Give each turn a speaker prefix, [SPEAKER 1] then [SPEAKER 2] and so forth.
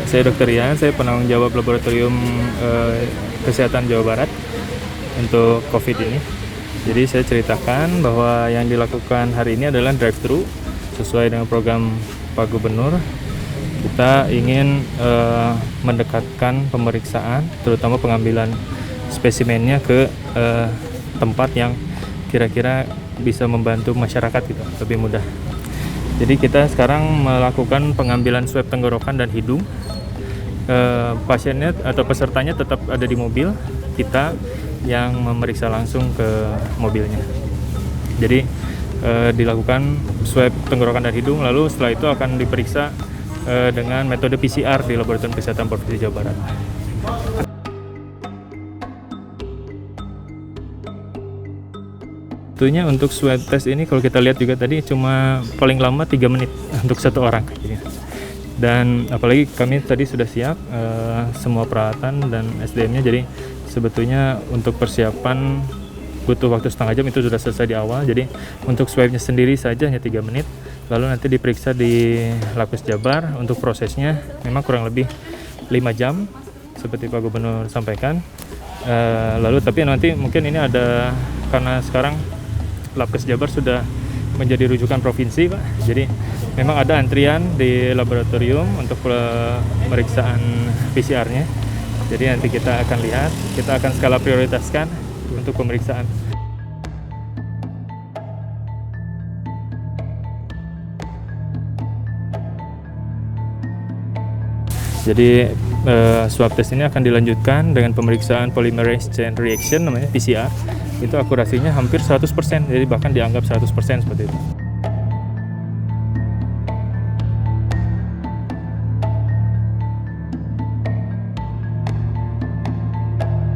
[SPEAKER 1] saya Dr. Rian, saya penanggung jawab laboratorium kesehatan Jawa Barat untuk COVID ini. Jadi saya ceritakan bahwa yang dilakukan hari ini adalah drive-thru sesuai dengan program Pak Gubernur. Kita ingin mendekatkan pemeriksaan, terutama pengambilan spesimennya ke tempat yang kira-kira bisa membantu masyarakat gitu, lebih mudah. Jadi kita sekarang melakukan pengambilan swab tenggorokan dan hidung. Pasiennya atau pesertanya tetap ada di mobil, kita yang memeriksa langsung ke mobilnya. Jadi dilakukan swab tenggorokan dan hidung, lalu setelah itu akan diperiksa dengan metode PCR di Laboratorium Kesehatan Provinsi Jawa Barat. Tentunya untuk swab test ini kalau kita lihat juga tadi cuma paling lama 3 menit untuk satu orang. Dan apalagi kami tadi sudah siap semua peralatan dan SDM-nya, jadi sebetulnya untuk persiapan butuh waktu setengah jam, itu sudah selesai di awal. Jadi untuk swabnya sendiri saja hanya 3 menit, lalu nanti diperiksa di Lapis Jabar. Untuk prosesnya memang kurang lebih 5 jam seperti Pak Gubernur sampaikan. Lalu tapi nanti mungkin ini ada, karena sekarang Lapis Jabar sudah menjadi rujukan provinsi, Pak. Jadi memang ada antrian di laboratorium untuk pemeriksaan PCR-nya. Jadi nanti kita akan lihat, kita akan skala prioritaskan untuk pemeriksaan. Jadi swab test ini akan dilanjutkan dengan pemeriksaan polymerase chain reaction, namanya PCR. Itu akurasinya hampir 100%, jadi bahkan dianggap 100% seperti itu.